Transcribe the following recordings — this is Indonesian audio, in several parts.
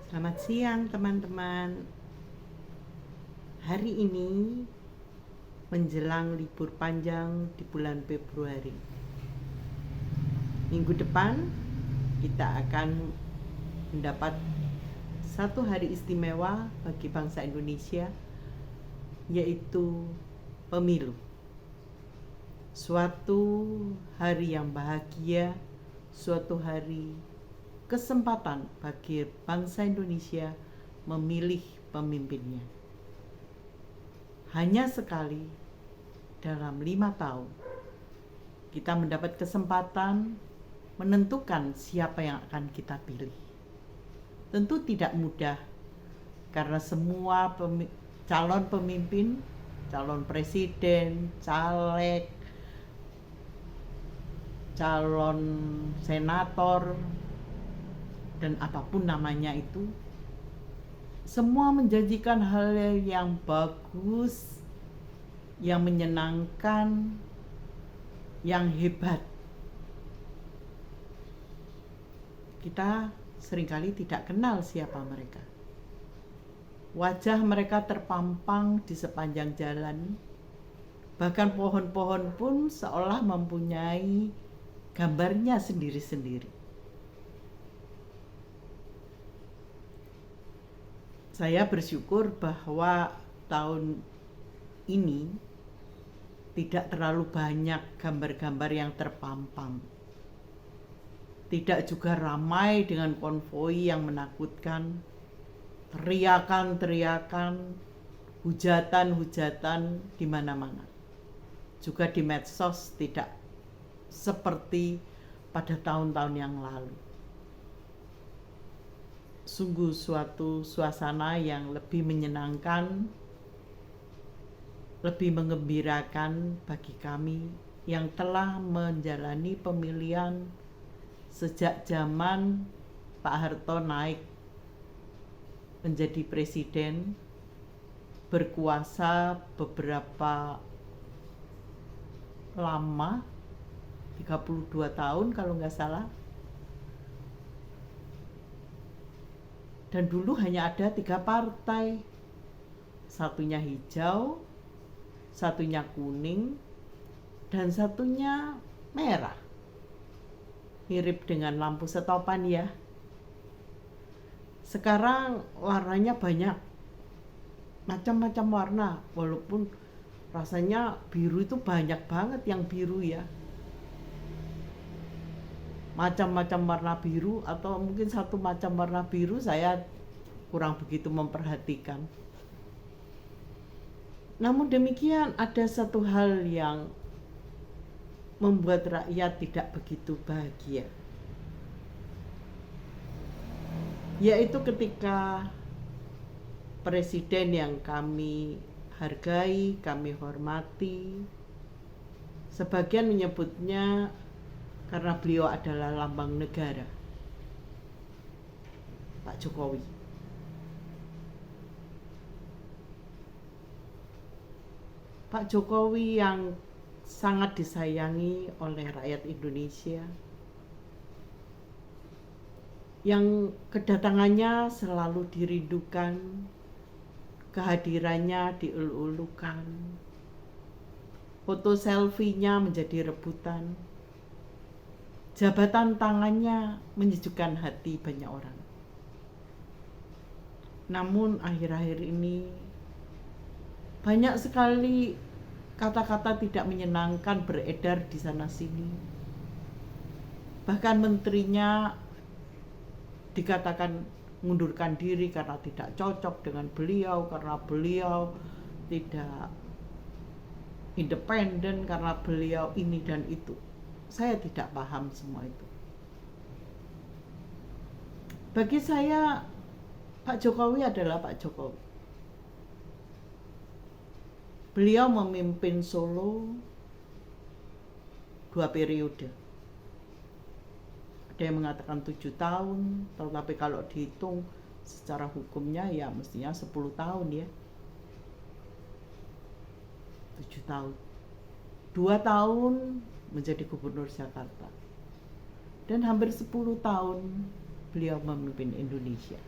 Selamat siang teman-teman. Hari ini menjelang libur panjang di bulan Februari. Minggu depan kita akan mendapat satu hari istimewa bagi bangsa Indonesia, yaitu pemilu. Suatu hari yang bahagia, suatu hari kesempatan bagi bangsa Indonesia memilih pemimpinnya. Hanya sekali dalam 5 tahun kita mendapat kesempatan menentukan siapa yang akan kita pilih. Tentu tidak mudah, karena semua calon pemimpin, calon presiden, caleg, calon senator, dan apapun namanya itu, semua menjanjikan hal yang bagus, yang menyenangkan, yang hebat. Kita seringkali tidak kenal siapa mereka. Wajah mereka terpampang di sepanjang jalan. Bahkan pohon-pohon pun seolah mempunyai gambarnya sendiri-sendiri. Saya bersyukur bahwa tahun ini tidak terlalu banyak gambar-gambar yang terpampang. Tidak juga ramai dengan konvoi yang menakutkan, teriakan-teriakan, hujatan-hujatan di mana-mana. Juga di medsos tidak seperti pada tahun-tahun yang lalu. Sungguh suatu suasana yang lebih menyenangkan, lebih menggembirakan bagi kami yang telah menjalani pemilihan sejak zaman Pak Harto naik menjadi presiden, berkuasa beberapa lama, 32 tahun kalau nggak salah. Dan dulu hanya ada 3 partai, satunya hijau, satunya kuning, dan satunya merah. Mirip dengan lampu setopan ya. Sekarang warnanya banyak, macam-macam warna, walaupun rasanya biru itu banyak banget yang biru ya. Macam-macam warna biru, atau mungkin satu macam warna biru saya kurang begitu memperhatikan. Namun demikian, ada satu hal yang membuat rakyat tidak begitu bahagia, yaitu ketika presiden yang kami hargai, kami hormati, sebagian menyebutnya karena beliau adalah lambang negara, Pak Jokowi. Pak Jokowi yang sangat disayangi oleh rakyat Indonesia, yang kedatangannya selalu dirindukan, kehadirannya dielu-elukan, foto selfie-nya menjadi rebutan, jabatan tangannya menyejukkan hati banyak orang. Namun akhir-akhir ini banyak sekali kata-kata tidak menyenangkan beredar di sana-sini. Bahkan menterinya dikatakan mengundurkan diri karena tidak cocok dengan beliau, karena beliau tidak independen, karena beliau ini dan itu. Saya tidak paham semua itu. Bagi saya, Pak Jokowi adalah Pak Jokowi. Beliau memimpin Solo 2 periode. Ada yang mengatakan 7 tahun, tetapi kalau dihitung secara hukumnya ya mestinya 10 tahun ya. 7 tahun. 2 tahun menjadi gubernur Jakarta. Dan hampir 10 tahun beliau memimpin Indonesia.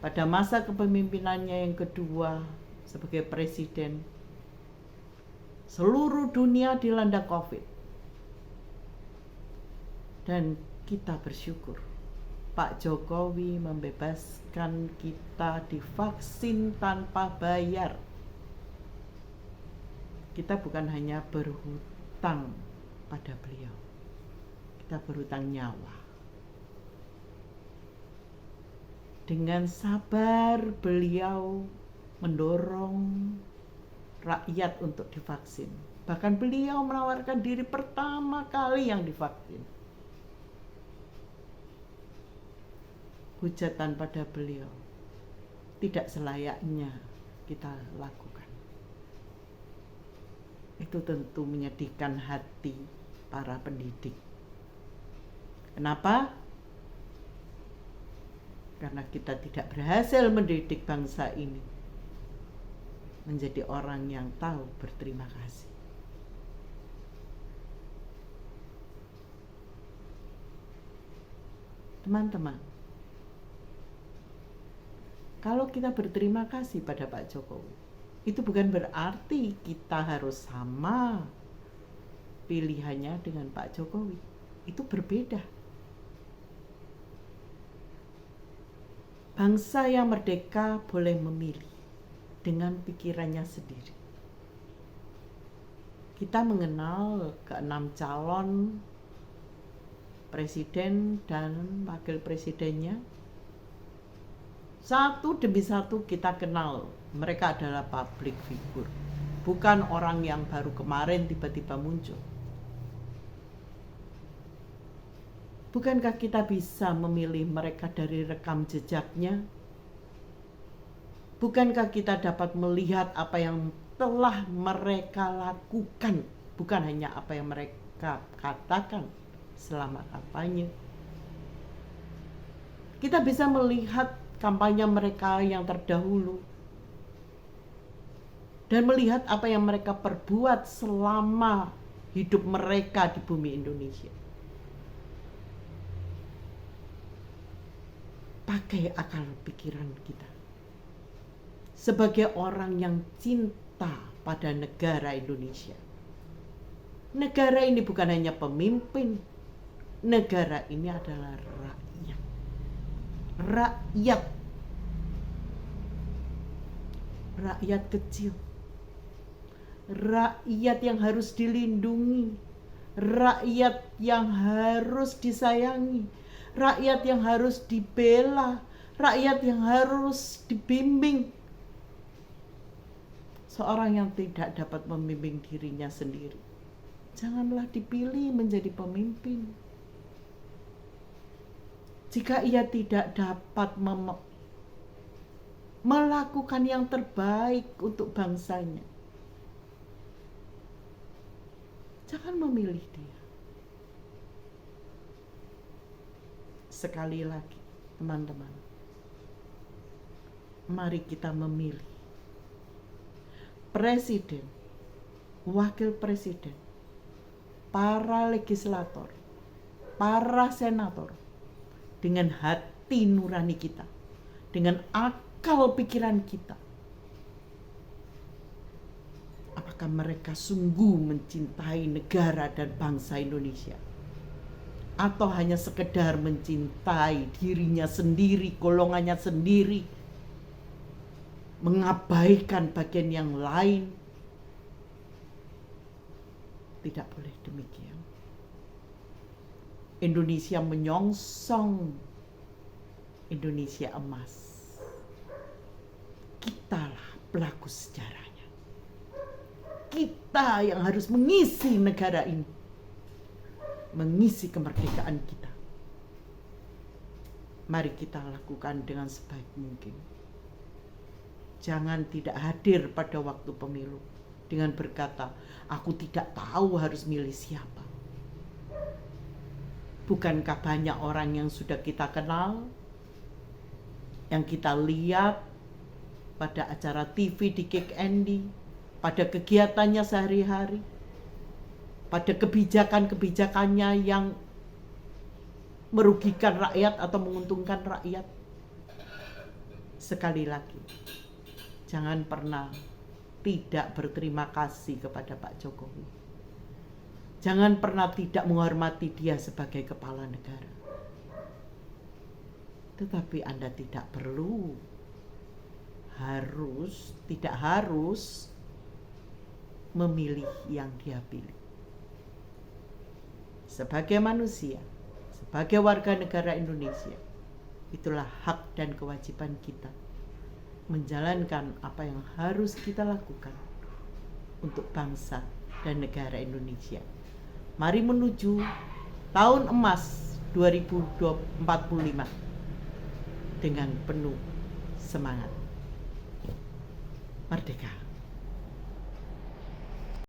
pada masa kepemimpinannya yang kedua sebagai presiden, seluruh dunia dilanda COVID. Dan kita bersyukur Pak Jokowi membebaskan kita divaksin tanpa bayar. Kita bukan hanya berhutang pada beliau, kita berhutang nyawa. Dengan sabar beliau mendorong rakyat untuk divaksin. Bahkan beliau menawarkan diri pertama kali yang divaksin. Hujatan pada beliau tidak selayaknya kita lakukan. Itu tentu menyedihkan hati para pendidik. Kenapa? Karena kita tidak berhasil mendidik bangsa ini menjadi orang yang tahu berterima kasih. Teman-teman, kalau kita berterima kasih pada Pak Jokowi, itu bukan berarti kita harus sama pilihannya dengan Pak Jokowi. Itu berbeda. Bangsa yang merdeka boleh memilih dengan pikirannya sendiri. Kita mengenal ke-6 calon presiden dan wakil presidennya. Satu demi satu kita kenal, mereka adalah public figure, bukan orang yang baru kemarin tiba-tiba muncul. Bukankah kita bisa memilih mereka dari rekam jejaknya? Bukankah kita dapat melihat apa yang telah mereka lakukan, bukan hanya apa yang mereka katakan selama kampanye? Kita bisa melihat kampanye mereka yang terdahulu dan melihat apa yang mereka perbuat selama hidup mereka di bumi Indonesia. Pakai akal pikiran kita sebagai orang yang cinta pada negara Indonesia. Negara ini bukan hanya pemimpin, negara ini adalah rakyat. Rakyat kecil, rakyat yang harus dilindungi, rakyat yang harus disayangi, rakyat yang harus dibela, rakyat yang harus dibimbing. Seorang yang tidak dapat membimbing dirinya sendiri, janganlah dipilih menjadi pemimpin. Jika ia tidak dapat melakukan yang terbaik untuk bangsanya, jangan memilih dia. Sekali lagi, teman-teman, mari kita memilih presiden, wakil presiden, para legislator, para senator, dengan hati nurani kita, dengan akal pikiran kita. Apakah mereka sungguh mencintai negara dan bangsa Indonesia? Atau hanya sekedar mencintai dirinya sendiri, golongannya sendiri, mengabaikan bagian yang lain? Tidak boleh demikian. Indonesia menyongsong Indonesia emas. Kitalah pelaku sejarahnya. Kita yang harus mengisi negara ini, mengisi kemerdekaan kita. Mari kita lakukan dengan sebaik mungkin. Jangan tidak hadir pada waktu pemilu dengan berkata, aku tidak tahu harus milih siapa. Bukankah banyak orang yang sudah kita kenal, yang kita lihat pada acara TV di Kick Andy, pada kegiatannya sehari-hari, pada kebijakan-kebijakannya yang merugikan rakyat atau menguntungkan rakyat? Sekali lagi, jangan pernah tidak berterima kasih kepada Pak Jokowi. Jangan pernah tidak menghormati dia sebagai kepala negara. Tetapi Anda tidak perlu, tidak harus memilih yang dia pilih. Sebagai manusia, sebagai warga negara Indonesia, itulah hak dan kewajiban kita menjalankan apa yang harus kita lakukan untuk bangsa dan negara Indonesia. Mari menuju tahun emas 2045 dengan penuh semangat. Merdeka!